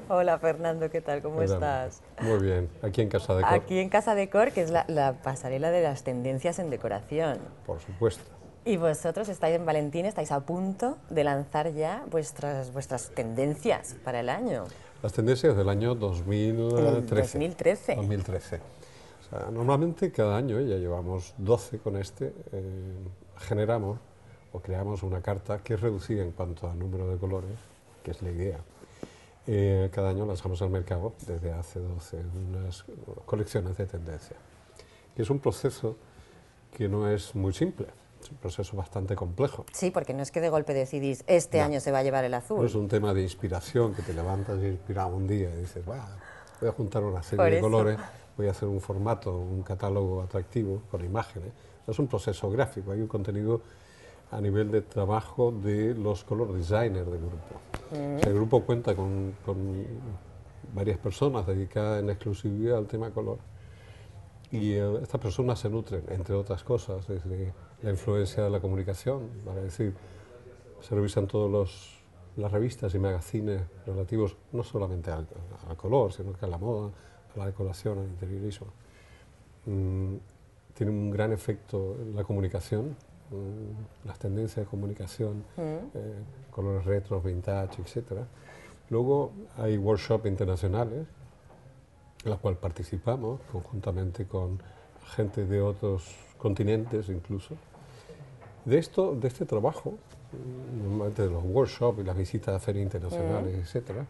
Hola Fernando, ¿qué tal? ¿Cómo Hola, estás? muy bien. Aquí en Casa de Cor, Aquí en Casa Decor, que es la pasarela de las tendencias en decoración. por supuesto. Y vosotros estáis en Valentín, estáis a punto de lanzar ya vuestras tendencias para el año, Las tendencias del año en el 2013. 2013. 2013. O sea, normalmente cada año, ya llevamos 12 con este, generamos o creamos una carta que es reducida en cuanto al número de colores, que es la idea. Cada año lanzamos al mercado, desde hace 12, unas colecciones de tendencias. Y es un proceso que no es muy simple, es un proceso bastante complejo. Sí, porque no es que de golpe decidís, este No, año se va a llevar el no es azul. un tema de inspiración, que te levantas inspirado un día y dices, "Bah, voy a juntar una serie Por de eso. colores, voy a hacer un formato, un catálogo atractivo con imágenes". Es un proceso gráfico, hay un contenido a nivel de trabajo de los color designers del grupo. O sea, el grupo cuenta con varias personas dedicadas en exclusividad al tema color. Y estas personas se nutren, entre otras cosas, desde la influencia de la comunicación, para decir, se revisan todas las revistas y magazines relativos no solamente al color, sino que a la moda, a la decoración, al interiorismo. Mm, Tiene un gran efecto en la comunicación, las tendencias de comunicación, colores retros, vintage, etc. Luego hay workshops internacionales en los cuales participamos conjuntamente con gente de otros continentes incluso. De este trabajo, normalmente de los workshops y las visitas a ferias internacionales, etcétera,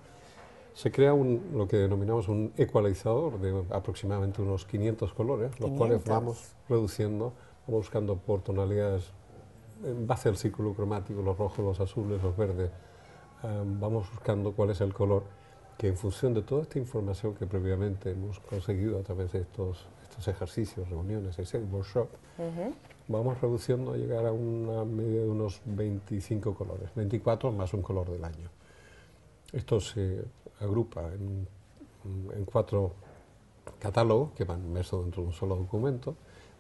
se crea lo que denominamos un ecualizador de aproximadamente unos 500 colores, los cuales 500. vamos reduciendo, vamos buscando por tonalidades en base al círculo cromático, los rojos, los azules, los verdes. Vamos buscando cuál es el color que, en función de toda esta información que previamente hemos conseguido a través de estos ejercicios, reuniones, etc., workshop, vamos reduciendo a llegar a una media de unos 25 colores, 24 más un color del año. Esto se agrupa en 4 catálogos que van inmersos dentro de un solo documento,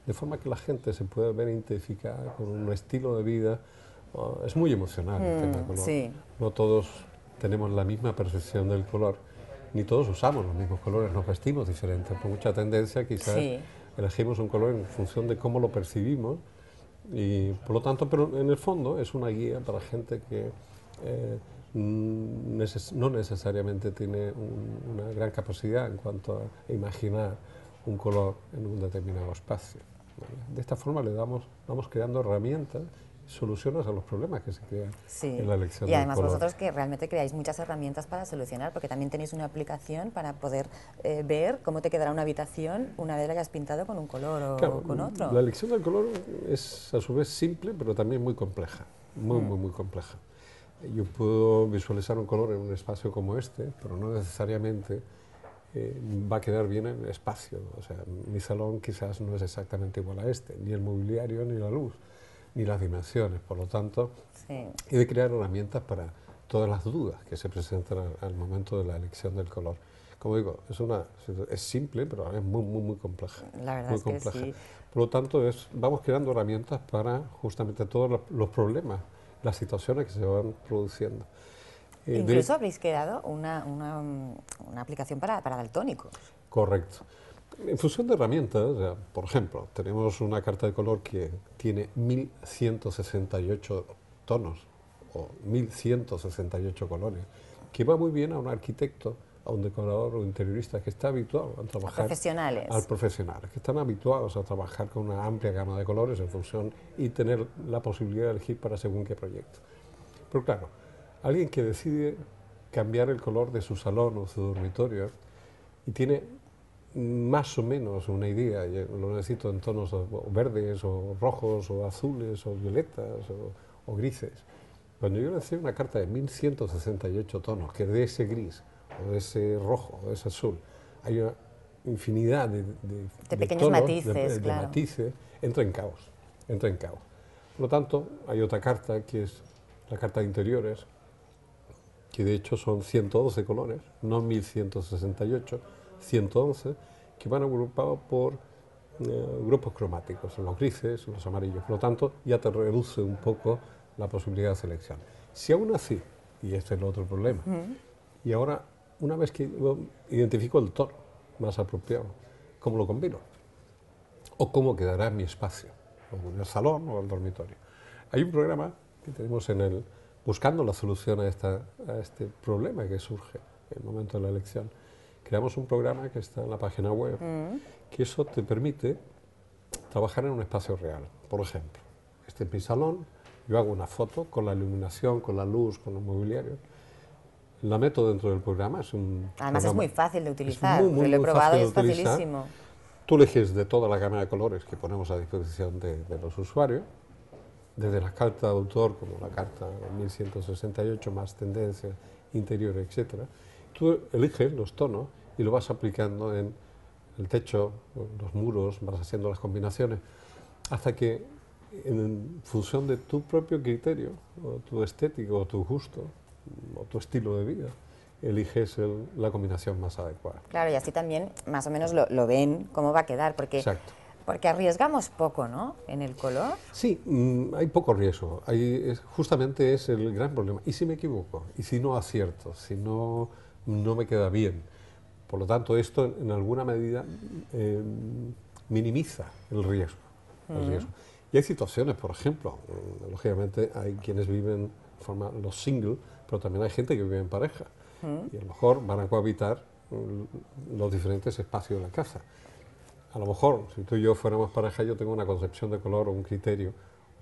de forma que la gente se pueda ver identificada con un estilo de vida. Es muy emocional el tema del color. Sí, No todos tenemos la misma percepción del color, ni todos usamos los mismos colores, nos vestimos diferentes. Por mucha tendencia, quizás sí. elegimos un color en función de cómo lo percibimos, y por lo tanto, pero en el fondo es una guía para gente que no necesariamente tiene una gran capacidad en cuanto a imaginar un color en un determinado espacio, ¿vale? De esta forma vamos creando herramientas, soluciones a los problemas que se crean en Sí, la elección y del además color. vosotros que realmente creáis muchas herramientas para solucionar, porque también tenéis una aplicación para poder ver cómo te quedará una habitación una vez la hayas pintado con un color Claro, o con la otro. elección del color es a su vez simple, pero también muy compleja, muy compleja. Yo puedo visualizar un color en un espacio como este, pero no necesariamente va a quedar bien en el espacio. O sea, mi salón quizás no es exactamente igual a este, ni el mobiliario, ni la luz, ni las dimensiones. Por lo tanto, Sí, he de crear herramientas para todas las dudas que se presentan al momento de la elección del color. Como digo, es simple, pero es muy compleja. la verdad Muy es que compleja. sí. Por lo tanto, vamos creando herramientas para justamente todos los problemas, las situaciones que se van produciendo. Eh, de, Incluso habréis creado una aplicación para daltónicos. Correcto. En función de herramientas, o sea, por ejemplo, tenemos una carta de color que tiene 1168 tonos o 1168 colores, que va muy bien a un arquitecto, a un decorador o interiorista que está habituado a A trabajar, al profesionales. profesional, que están habituados a trabajar con una amplia gama de colores en función y tener la posibilidad de elegir para según qué proyecto. Pero claro, alguien que decide cambiar el color de su salón o su dormitorio y tiene más o menos una idea, lo necesito en tonos verdes o rojos o azules o violetas o grises. Cuando yo necesito una carta de 1168 tonos, que de ese gris o de ese rojo o de ese azul hay una infinidad De de pequeños tonos, matices, de claro. matices, entra en caos, entra en caos. Por lo tanto, hay otra carta que es la carta de interiores, que de hecho son 112 colores, no 1168, 111, que van agrupados por grupos cromáticos, los grises, los amarillos. Por lo tanto, ya te reduce un poco la posibilidad de selección. Si aún así, y este es el otro problema, y ahora una vez que identifico el tono más apropiado, ¿cómo lo combino? O cómo quedará mi espacio, o en el salón o el dormitorio. Hay un programa que tenemos buscando la solución a este problema que surge en el momento de la elección. Creamos un programa que está en la página web, que eso te permite trabajar en un espacio real. Por ejemplo, este es mi salón, yo hago una foto con la iluminación, con la luz, con el mobiliario. La meto dentro del programa. Además es muy fácil de utilizar, es muy, lo he muy probado fácil y de es utilizar. facilísimo. Tú eliges de toda la gama de colores que ponemos a disposición de los usuarios, desde las cartas de autor, como la carta 1168, más tendencias, interior, etc. Tú eliges los tonos y lo vas aplicando en el techo, los muros, vas haciendo las combinaciones, hasta que en función de tu propio criterio, o tu estético, o tu gusto, o tu estilo de vida, eliges la combinación más adecuada. Claro, y así también más o menos lo ven cómo va a quedar, Exacto. porque arriesgamos poco, ¿no?, en el color. Sí, hay poco riesgo. Justamente es el gran problema. ¿Y si me equivoco? ¿Y si no acierto? ¿Si no me queda bien? Por lo tanto, esto en alguna medida minimiza el riesgo. Y hay situaciones, por ejemplo, lógicamente hay quienes viven los single, pero también hay gente que vive en pareja. Y a lo mejor van a cohabitar los diferentes espacios de la casa. A lo mejor, si tú y yo fuéramos pareja, yo tengo una concepción de color o un criterio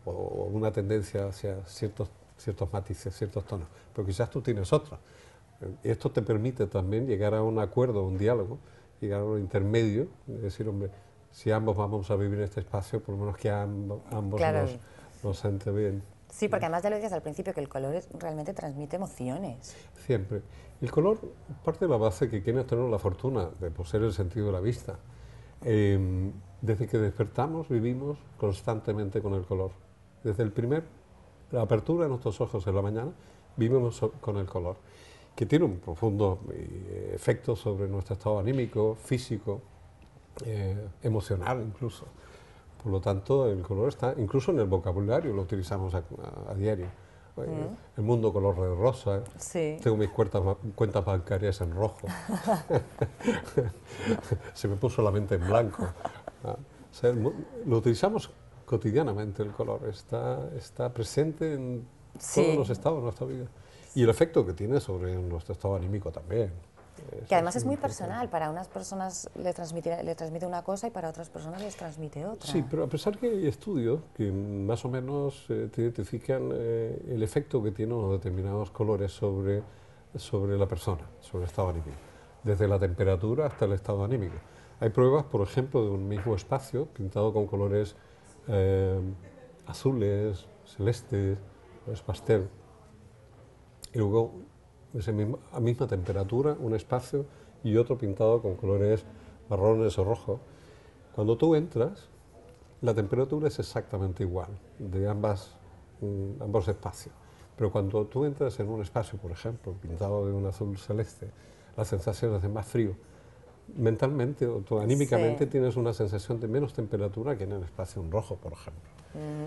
o una tendencia hacia ciertos matices, ciertos tonos, pero quizás tú tienes otra. Esto te permite también llegar a un acuerdo, un diálogo, llegar a un intermedio, es decir, hombre, si ambos vamos a vivir en este espacio, por lo menos que ambos Claro. nos entre bien. Sí, porque además ya lo decías al principio, que el color realmente transmite emociones. Siempre. El color parte de la base que quienes tenemos la fortuna de poseer el sentido de la vista. Desde que despertamos vivimos constantemente con el color. Desde la apertura de nuestros ojos en la mañana, vivimos con el color, que tiene un profundo efecto sobre nuestro estado anímico, físico, emocional incluso. Por lo tanto, el color está incluso en el vocabulario, lo utilizamos a diario. El mundo color de rosa, Sí. tengo mis cuentas bancarias en rojo, se me puso la mente en blanco. O sea, lo utilizamos cotidianamente, el color está presente en todos los estados de nuestra vida. Y el efecto que tiene sobre nuestro estado anímico también. Que además es muy personal, para unas personas le transmite una cosa y para otras personas les transmite otra. Sí, pero a pesar que hay estudios que más o menos te identifican el efecto que tienen los determinados colores sobre la persona, sobre el estado anímico, desde la temperatura hasta el estado anímico. Hay pruebas, por ejemplo, de un mismo espacio pintado con colores azules, celestes, colores pastel, y luego a misma temperatura, un espacio y otro pintado con colores marrones o rojos. Cuando tú entras, la temperatura es exactamente igual de ambos espacios. Pero cuando tú entras en un espacio, por ejemplo, pintado de un azul celeste, la sensación es de más frío. Mentalmente o anímicamente tienes una sensación de menos temperatura que en el espacio en rojo, por ejemplo.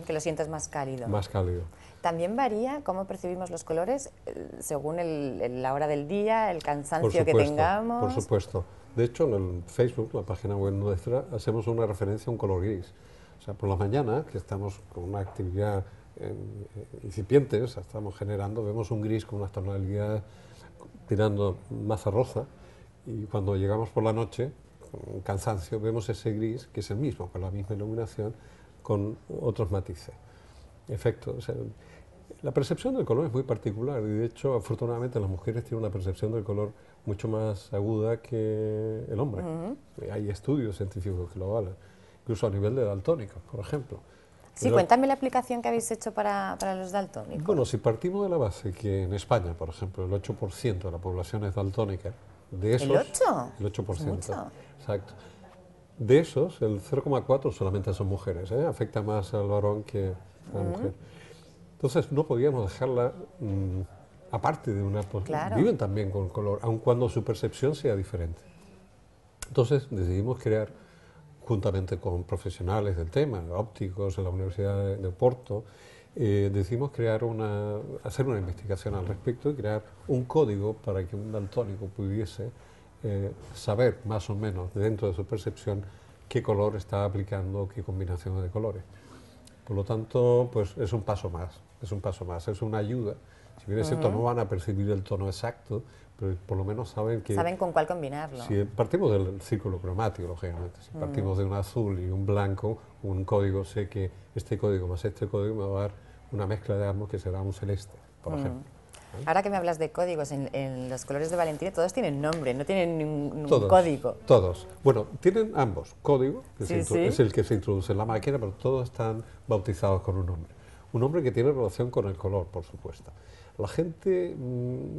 Que lo sientes más cálido. Más cálido. También varía cómo percibimos los colores según la hora del día, el cansancio que tengamos. Por supuesto. De hecho, en el Facebook, la página web nuestra, hacemos una referencia a un color gris. O sea, por la mañana, que estamos con una actividad incipiente, o sea, estamos generando, vemos un gris con unas tonalidades tirando más a rosa, y cuando llegamos por la noche, con cansancio, vemos ese gris, que es el mismo, con la misma iluminación, con otros matices. Efecto, o sea, la percepción del color es muy particular y de hecho, afortunadamente, las mujeres tienen una percepción del color mucho más aguda que el hombre. Hay estudios científicos que lo avalan, incluso a nivel de daltónicos, por ejemplo. Sí, cuéntame la aplicación que habéis hecho para los daltónicos. Bueno, si partimos de la base que en España, por ejemplo, el 8% de la población es daltónica, de esos... ¿El 8? El 8%. ¿Es mucho? Exacto. De esos, el 0,4 solamente son mujeres, afecta más al varón que a la mujer. Entonces no podíamos dejarla aparte de una... Claro. Viven también con color, aun cuando su percepción sea diferente. Entonces decidimos crear, juntamente con profesionales del tema, ópticos en la Universidad de Oporto, decidimos hacer una investigación al respecto y crear un código para que un daltónico pudiese saber más o menos dentro de su percepción qué color está aplicando, qué combinación de colores. Por lo tanto, pues es un paso más, es una ayuda. Si bien es cierto, no van a percibir el tono exacto, pero por lo menos saben que... Saben con cuál combinarlo. Si partimos del círculo cromático, lógicamente, si partimos de un azul y un blanco, un código, sé que este código más este código me va a dar una mezcla de ambos que será un celeste, por ejemplo. Ahora que me hablas de códigos, en los colores de Valentino todos tienen nombre, no tienen ningún Todos, código. Todos. Bueno, tienen ambos. Código, que Sí, es el que se introduce en la máquina, pero todos están bautizados con un nombre. Un nombre que tiene relación con el color, por supuesto. La gente,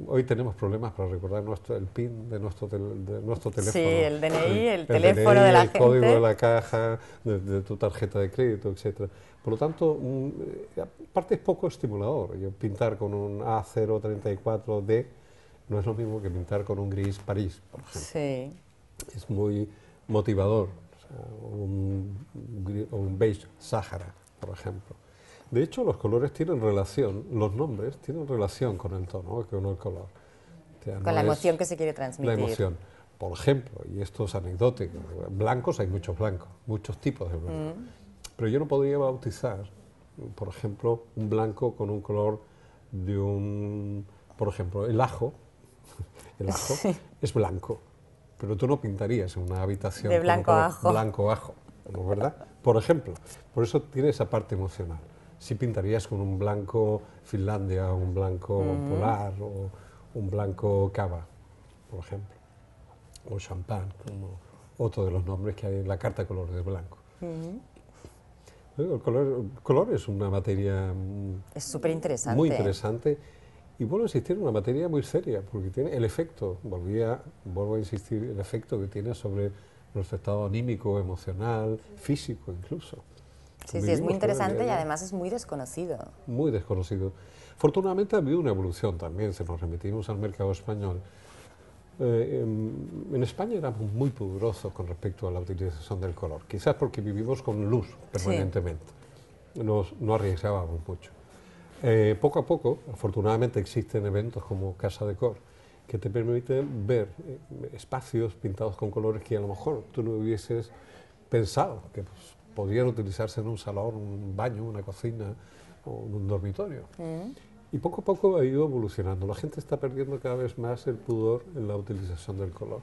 hoy tenemos problemas para recordar el PIN de nuestro teléfono. Sí, el DNI, el teléfono de la gente. El código de la caja, de tu tarjeta de crédito, etcétera. Por lo tanto, aparte es poco estimulador. Pintar con un A034D no es lo mismo que pintar con un gris París, por ejemplo. Sí. Es muy motivador, o un beige Sahara, por ejemplo. De hecho, los colores tienen relación, los nombres tienen relación con el tono, con el color. O sea, con la emoción que se quiere transmitir. La emoción. Por ejemplo, y esto es anecdótico, blancos hay muchos blancos, muchos tipos de blancos. Pero yo no podría bautizar, por ejemplo, un blanco con un color de un... Por ejemplo, el ajo es blanco, pero tú no pintarías en una habitación de blanco con un ajo. Blanco ajo, ¿no, verdad? Por ejemplo, por eso tiene esa parte emocional. Si pintarías con un blanco Finlandia, un blanco polar o un blanco cava, por ejemplo, o champán, como otro de los nombres que hay en la carta de colores de blanco. El color es una materia es súper interesante. Muy interesante y vuelvo a insistir, una materia muy seria, porque tiene el efecto, vuelvo a insistir, el efecto que tiene sobre nuestro estado anímico, emocional, físico incluso. Sí, sí, es muy interesante y además es muy desconocido. Muy desconocido. Afortunadamente ha habido una evolución también, si nos remitimos al mercado español. En España éramos muy pudorosos con respecto a la utilización del color, quizás porque vivimos con luz permanentemente, no arriesgábamos mucho. Poco a poco, afortunadamente existen eventos como Casa Decor, que te permiten ver espacios pintados con colores que a lo mejor tú no hubieses pensado que podrían utilizarse en un salón, un baño, una cocina o un dormitorio. Y poco a poco ha ido evolucionando. La gente está perdiendo cada vez más el pudor en la utilización del color.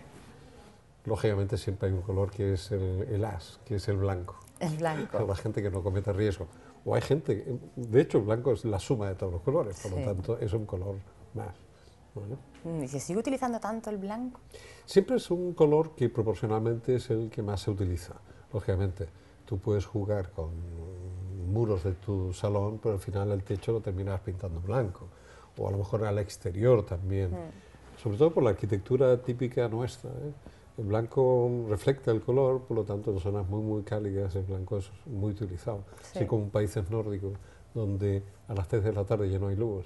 Lógicamente siempre hay un color que es el as, que es el blanco. El blanco. La gente que no comete riesgo. O hay gente, de hecho el blanco es la suma de todos los colores, por lo tanto es un color más. ¿Vale? ¿Y se sigue utilizando tanto el blanco? Siempre es un color que proporcionalmente es el que más se utiliza. Lógicamente, tú puedes jugar con muros de tu salón, pero al final el techo lo terminas pintando blanco. O a lo mejor al exterior también. Sobre todo por la arquitectura típica nuestra. El blanco refleja el color, por lo tanto en zonas muy cálidas el blanco es muy utilizado. Así como en países nórdicos, donde a las 3 de la tarde ya no hay luz.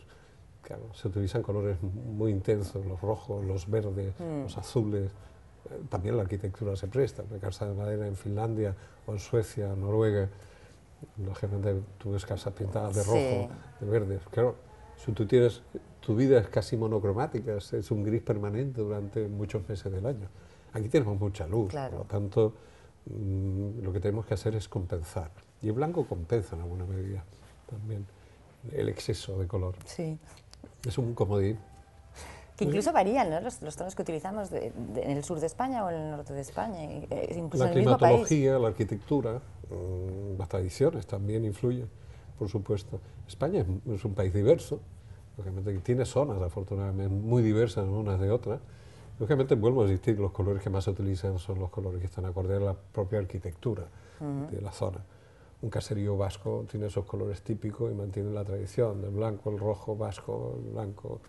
Claro, se utilizan colores muy intensos, los rojos, los verdes, los azules. También la arquitectura se presta. Una casa de madera en Finlandia o en Suecia, Noruega, lógicamente tú ves casas pintadas de rojo, de verde. Claro, si tú tienes, tu vida es casi monocromática, es un gris permanente durante muchos meses del año. Aquí tenemos mucha luz, por lo tanto, lo que tenemos que hacer es compensar. Y el blanco compensa en alguna medida también el exceso de color. Sí. Es un comodín. Que incluso varían, ¿no? Los tonos que utilizamos en el sur de España o en el norte de España, incluso La en el mismo país. climatología, la arquitectura, las tradiciones también influyen, por supuesto. España es un país diverso, lógicamente tiene zonas afortunadamente muy diversas unas de otras. Lógicamente vuelvo a insistir, los colores que más se utilizan son los colores que están acorde a la propia arquitectura de la zona. Un caserío vasco tiene esos colores típicos y mantiene la tradición del blanco, el rojo vasco, el blanco,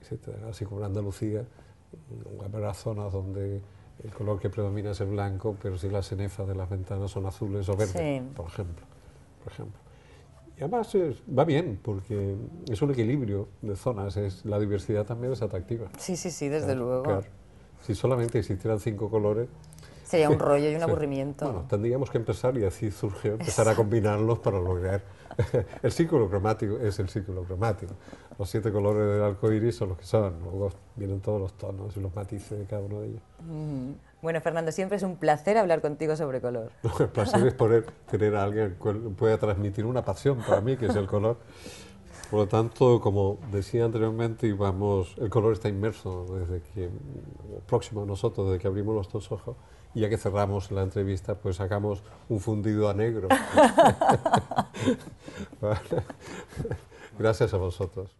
etc. Así como en Andalucía, habrá zonas donde el color que predomina es el blanco, pero si las cenefas de las ventanas son azules o verdes, por ejemplo. Y además va bien, porque es un equilibrio de zonas, la diversidad también es atractiva. Sí, desde luego. Claro. Si solamente existieran 5 colores... Sería un rollo y un aburrimiento. Bueno, tendríamos que empezar, y así surgió, empezar a combinarlos para lograr El círculo cromático es el círculo cromático. Los 7 colores del arco iris son los que son. Luego vienen todos los tonos y los matices de cada uno de ellos. Bueno, Fernando, siempre es un placer hablar contigo sobre color. El placer es poder tener a alguien que pueda transmitir una pasión para mí, que es el color. Por lo tanto, como decía anteriormente, el color está inmerso próximo a nosotros, desde que abrimos los 2 ojos, y ya que cerramos la entrevista, pues sacamos un fundido a negro. Gracias a vosotros.